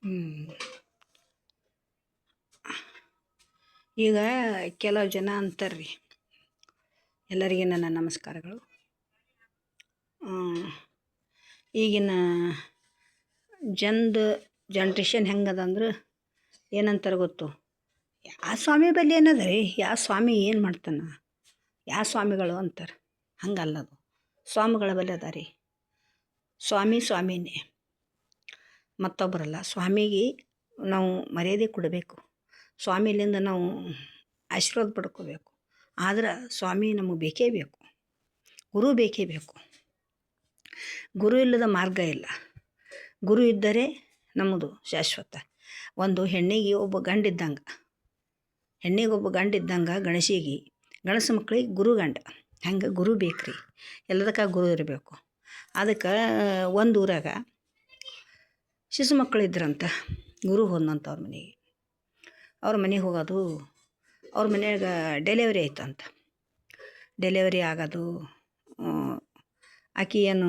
ಹ್ಮ್. ಈಗ ಕೆಲವು ಜನ ಅಂತಾರ್ರಿ, ಎಲ್ಲರಿಗೆ ನನ್ನ ನಮಸ್ಕಾರಗಳು. ಈಗಿನ ಜನ್ರೇಷನ್ ಹೆಂಗದ ಅಂದ್ರೆ ಏನಂತಾರೆ ಗೊತ್ತು, ಯಾವ ಸ್ವಾಮಿ ಬಳಿ ಏನದ ರೀ, ಯಾವ ಸ್ವಾಮಿ ಏನು ಮಾಡ್ತಾನೆ, ಯಾವ ಸ್ವಾಮಿಗಳು ಅಂತಾರೆ. ಹಂಗಲ್ಲದು, ಸ್ವಾಮಿಗಳ ಬಳಿ ಅದ ರೀ. ಸ್ವಾಮಿನೇ, ಮತ್ತೊಬ್ಬರಲ್ಲ. ಸ್ವಾಮಿಗೆ ನಾವು ಮರ್ಯಾದೆ ಕೊಡಬೇಕು, ಸ್ವಾಮಿಲಿಂದ ನಾವು ಆಶೀರ್ವಾದ ಪಡ್ಕೋಬೇಕು. ಆದ್ರೆ ಸ್ವಾಮಿ ನಮಗೆ ಬೇಕೇ ಬೇಕು, ಗುರು ಬೇಕೇ ಬೇಕು. ಗುರು ಇಲ್ಲದ ಮಾರ್ಗ ಇಲ್ಲ. ಗುರು ಇದ್ದರೆ ನಮ್ಮದು ಶಾಶ್ವತ. ಒಂದು ಹೆಣ್ಣಿಗೆ ಒಬ್ಬ ಗಂಡಿದ್ದಂಗೆ, ಗಣಸ ಮಕ್ಕಳಿಗೆ ಗುರು ಗಂಡ. ಹಂಗೆ ಗುರು ಬೇಕು ರೀ, ಎಲ್ಲದಕ್ಕೆ ಗುರು ಇರಬೇಕು. ಅದಕ್ಕೆ ಒಂದು ಊರಾಗ ಶಿಶು ಮಕ್ಕಳಿದ್ರಂತ. ಗುರು ಹೋದಂತ ಅವ್ರ ಮನೆಗೆ ಹೋಗೋದು, ಅವ್ರ ಮನೆಯಾಗ ಡೆಲಿವರಿ ಆಯ್ತಂತ. ಡೆಲಿವರಿ ಆಗೋದು, ಆಕೆ ಏನು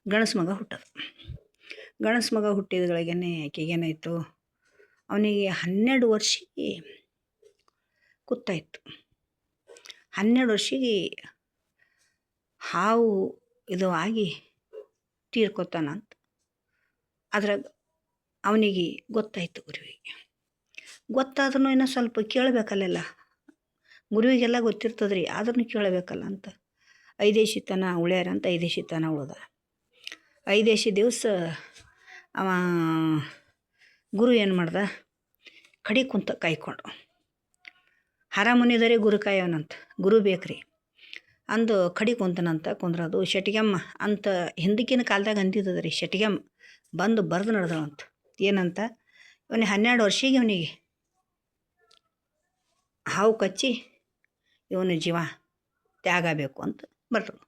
ಗಣಸು ಮಗ ಹುಟ್ಟೋದು. ಗಣಸು ಮಗ ಹುಟ್ಟಿದಗಳಿಗೇನೆ ಆಕೆಗೇನಾಯಿತು, ಅವನಿಗೆ 12 ವರ್ಷಕ್ಕೆ ಕೂತಾಯಿತು. 12 ವರ್ಷಕ್ಕೆ ಹಾವು ಇದು ಆಗಿ ತೀರ್ಕೊತಾನಂತ. ಅದ್ರಾಗ ಅವನಿಗೆ ಗೊತ್ತಾಯಿತು. ಗೊತ್ತಾದ್ರೂ ಇನ್ನೂ ಸ್ವಲ್ಪ ಕೇಳಬೇಕಲ್ಲ, ಗುರುವಿಗೆಲ್ಲ ಗೊತ್ತಿರ್ತದ್ರಿ, ಆದ್ರೂ ಕೇಳಬೇಕಲ್ಲ ಅಂತ 5 ತನ ಉಳ್ಯಾರಂತ. 5 ತನ ಉಳ್ದ. 5 ದಿವಸ ಅವ ಗುರು ಏನು ಮಾಡ್ದ, ಕಡಿ ಕುಂತ ಕಾಯ್ಕೊಂಡು. ಹರಮುನಿದರೆ ಗುರು ಕಾಯವನಂತ, ಗುರು ಬೇಕ್ರಿ ಅಂದು ಕಡಿ ಕುಂತನಂತ. ಕುಂದ್ರದು ಶೆಟ್ಗಮ್ಮ ಅಂತ ಹಿಂದಕ್ಕಿನ ಕಾಲದಾಗ ಅಂತಿದ್ದದ ರೀ. ಶೆಟ್ಗಮ್ಮ ಬಂದು ಬರೆದು ನಡೆದಳಂತ. ಏನಂತ, ಇವನಿಗೆ 12 ವರ್ಷಕ್ಕೆ ಇವನಿಗೆ ಹಾವು ಕಚ್ಚಿ ಇವನ ಜೀವ ತ್ಯಾಗ ಬೇಕು ಅಂತ ಬರ್ತಳು.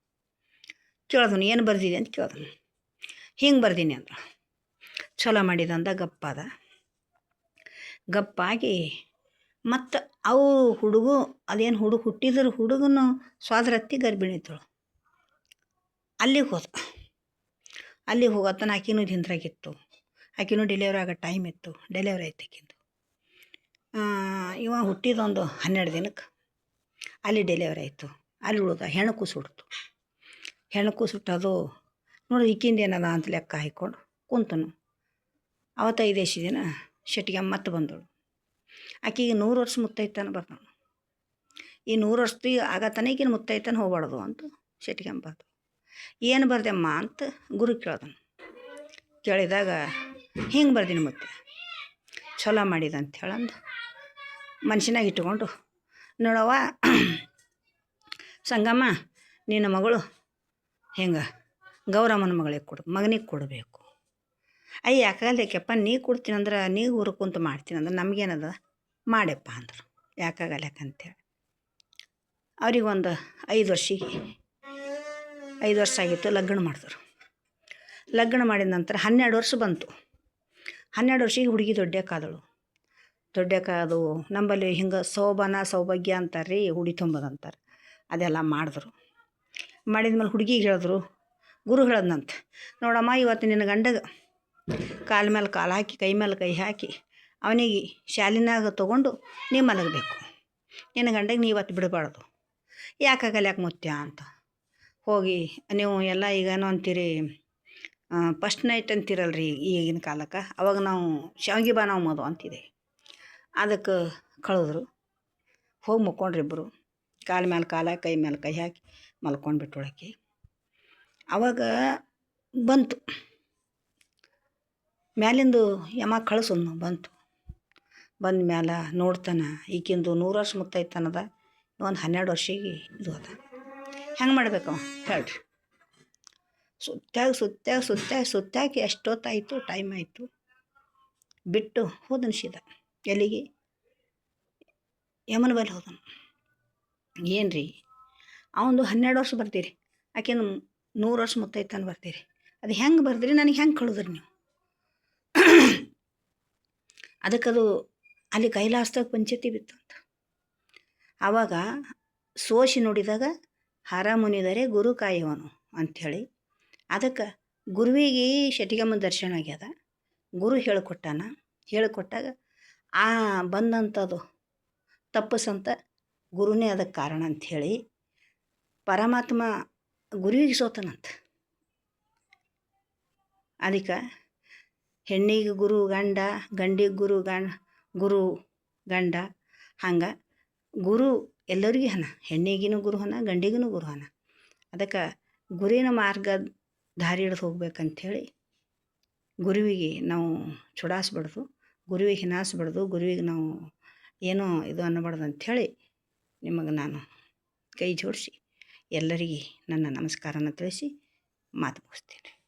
ಕೇಳ್ದನು, ಏನು ಬರ್ದಿದೆ ಅಂತ ಕೇಳ್ದನು. ಹಿಂಗೆ ಬರ್ದೀನಿ ಅಂದ್ರೆ ಚಲೋ ಮಾಡಿದಂದ. ಗಪ್ಪಾಗಿ ಮತ್ತು ಅವು ಅದೇನು ಹುಟ್ಟಿದ್ರು ಹುಡುಗನು ಸ್ವಾದ್ರತ್ತಿ ಗರ್ಭಿಣಿತಳು. ಅಲ್ಲಿಗೆ ಹೋಗತ್ತಾನ. ಆಕಿನೂ ದಿಂದ್ರಾಗಿತ್ತು. ಆಕಿನೂ ಡೆಲಿವರಿ ಆಗೋ ಟೈಮ್ ಇತ್ತು. ಡೆಲಿವರಿ ಆಯ್ತು ಆಕಿಂದು. ಇವ ಹುಟ್ಟಿದೊಂದು 12 ದಿನಕ್ಕೆ ಅಲ್ಲಿ ಡೆಲಿವರಿ ಆಯಿತು. ಅಲ್ಲಿ ಉಳ್ದ. ಹೆಣ್ಣು ಕೂಸು ಹುಟ್ಟೋದು ನೋಡಿ. ಈಕಿಂದ ಏನದ ಅಂತ ಲೆಕ್ಕ ಹಾಕ್ಕೊಂಡು ಕುಂತನು. ಅವತ್ತು 5 ದಿನ ಶೆಟ್ಗಮ್ಮ ಮತ್ತೆ ಬಂದಳು. ಆಕೆಗೆ 100 ವರ್ಷ ಮುತ್ತೈತಾನ ಬರ್ತಾನೆ. ಈ 100 ವರ್ಷದ ಆಗತ್ತಾನೆ ಈಗಿನ ಮುತ್ತೈತಾನ ಹೋಗ್ಬಾರ್ದು ಅಂತ ಶೆಟ್ಗಮ್ಮ ಬರ್ದು. ಏನು ಬರ್ದಮ್ಮ ಅಂತ ಗುರು ಕೇಳ್ದನು. ಕೇಳಿದಾಗ ಹಿಂಗೆ ಬರ್ದೀನಿ ಮತ್ತೆ ಚಲೋ ಮಾಡಿದ ಅಂತ ಹೇಳಂದು ಮನುಷ್ಯನಾಗ ಇಟ್ಕೊಂಡು, ನೋಡವ್ವ ಸಂಗಮ್ಮ, ನಿನ್ನ ಮಗಳು ಹಿಂಗೆ ಗೌರಮ್ಮನ ಮಗಳಿಗೆ ಮಗನಿಗೆ ಕೊಡಬೇಕು. ಅಯ್ಯ ಯಾಕಾಗಲ್ಯಾಕೆಪ್ಪ, ನೀ ಕೊಡ್ತೀನಂದ್ರೆ ನೀ ಊರು ಕುಂತು ಮಾಡ್ತೀನಂದ್ರೆ ನಮಗೇನದ ಮಾಡಪ್ಪ ಅಂದರು. ಯಾಕಾಗಲ್ಯಾಕಂತೇಳಿ ಅವ್ರಿಗೊಂದು 5 ವರ್ಷ ಆಗಿತ್ತು. ಲಗ್ನ ಮಾಡಿದ್ರು. ಲಗ್ನ ಮಾಡಿದ ನಂತರ 12 ವರ್ಷ ಬಂತು. 12 ವರ್ಷಕ್ಕೆ ಹುಡುಗಿ ದೊಡ್ಡಕ್ಕಾದು. ನಂಬಲ್ಲಿ ಹಿಂಗೆ ಸೌಭಾಗ್ಯ ಅಂತಾರೆ ರೀ, ಹುಡಿ ತುಂಬೋದಂತಾರೆ. ಅದೆಲ್ಲ ಮಾಡಿದ್ರು. ಮಾಡಿದ್ಮೇಲೆ ಹುಡುಗಿಗೆ ಹೇಳಿದ್ರು, ಗುರು ಹೇಳದ್ನಂತ, ನೋಡಮ್ಮ ಇವತ್ತು ನಿನ್ನ ಗಂಡಗೆ ಕಾಲ ಮೇಲೆ ಕಾಲು ಹಾಕಿ ಕೈ ಮೇಲೆ ಕೈ ಹಾಕಿ ಅವನಿಗೆ ಶಾಲಿನಾಗ ತೊಗೊಂಡು ನೀ ಮಲಗಬೇಕು. ನಿನ್ನ ಗಂಡಗೆ ನೀ ಇವತ್ತು ಬಿಡಬಾರ್ದು. ಯಾಕಾಗಲ್ಲ ಮುತ್ಯ ಅಂತ ಹೋಗಿ ನೀವು ಎಲ್ಲ ಈಗೇನೋ ಅಂತೀರಿ, ಫಸ್ಟ್ ನೈಟ್ ಅಂತೀರಲ್ರಿ ಈಗಿನ ಕಾಲಕ್ಕೆ. ಅವಾಗ ನಾವು ಶಾವಿಗೆ ಬಾನವ ಮದು ಅಂತಿದೆ. ಅದಕ್ಕೆ ಕಳೆದ್ರು. ಹೋಗಿ ಮುಕ್ಕೊಂಡ್ರಿ ಇಬ್ಬರು. ಕಾಲ ಮೇಲೆ ಕಾಲ ಕೈ ಮೇಲೆ ಕೈ ಹಾಕಿ ಮಲ್ಕೊಂಡು ಬಿಟ್ಟೊಳಕ್ಕೆ. ಅವಾಗ ಬಂತು ಮ್ಯಾಲಿಂದು ಯಮ ಕಳಿಸೋನು. ಬಂದ ಮ್ಯಾಲೆ ನೋಡ್ತಾನೆ ಈಗಿಂದು 100 ವರ್ಷ ಮುತ್ತೈತಾನದ, ಒಂದು 12 ವರ್ಷಕ್ಕೆ ಇದು ಅದ. ಹೆಂಗೆ ಮಾಡ್ಬೇಕು ಹೇಳ್ರಿ. ಸುತ್ತಾಕಿ ಎಷ್ಟೊತ್ತಾಯಿತು, ಟೈಮ್ ಆಯಿತು. ಬಿಟ್ಟು ಹೋದನು ಸೀದಾ ಎಲ್ಲಿಗೆ, ಯಮನ ಬಲ್ಲಿ ಹೋದನು. ಏನು ರೀ ಅವನು 12 ವರ್ಷ ಬರ್ತೀರಿ, ಆಕೆನು 100 ವರ್ಷ ಮುತ್ತೈತಾನ ಬರ್ತೀರಿ, ಅದು ಹೆಂಗೆ ಬರ್ದಿರಿ, ನನಗೆ ಹೆಂಗೆ ಕಳಿದ್ರಿ ನೀವು? ಅದಕ್ಕದು ಅಲ್ಲಿ ಕೈಲಾಸದಾಗ ಪಂಚಾಯತಿ ಬಿತ್ತಂತ. ಆವಾಗ ಸೋಸಿ ನೋಡಿದಾಗ ಹರ ಮುನಿದರೆ ಗುರು ಕಾಯುವನು ಅಂಥೇಳಿ. ಅದಕ್ಕೆ ಗುರುವಿಗೆ ಶೆಟ್ಗಮ್ಮ ದರ್ಶನ ಆಗ್ಯದ. ಗುರು ಹೇಳಿಕೊಟ್ಟಾನ. ಹೇಳಿಕೊಟ್ಟಾಗ ಆ ಬಂದಂಥದ್ದು ತಪ್ಪಿಸಂತ ಗುರುನೇ ಅದಕ್ಕೆ ಕಾರಣ ಅಂಥೇಳಿ ಪರಮಾತ್ಮ ಗುರುವಿಗೆ ಸೋತನಂತ. ಅದಕ್ಕೆ ಹೆಣ್ಣಿಗೆ ಗುರು ಗಂಡ, ಗಂಡಿಗೆ ಗುರು ಗಂಡ, ಹಂಗೆ ಗುರು ಎಲ್ಲರಿಗೂ ಹನ, ಹೆಣ್ಣಿಗೂ ಗುರು ಹನ, ಗಂಡಿಗೂ ಗುರು ಹನ. ಅದಕ್ಕೆ ಗುರುವಿನ ಮಾರ್ಗ ದಾರಿ ಹಿಡ್ದು ಹೋಗ್ಬೇಕಂಥೇಳಿ ಗುರುವಿಗೆ ನಾವು ಚುಡಾಯಿಸ್ಬಾರ್ದು, ಗುರುವಿಗೆ ಹಿನಾಯಿಸ್ಬಾರ್ದು, ಗುರುವಿಗೆ ನಾವು ಏನೋ ಇದು ಅನ್ನಬಾರ್ದು ಅಂಥೇಳಿ ನಿಮಗೆ ನಾನು ಕೈ ಜೋಡಿಸಿ ಎಲ್ಲರಿಗೆ ನನ್ನ ನಮಸ್ಕಾರನ ತಿಳಿಸಿ ಮಾತು ಮುಗಿಸ್ತೀನಿ.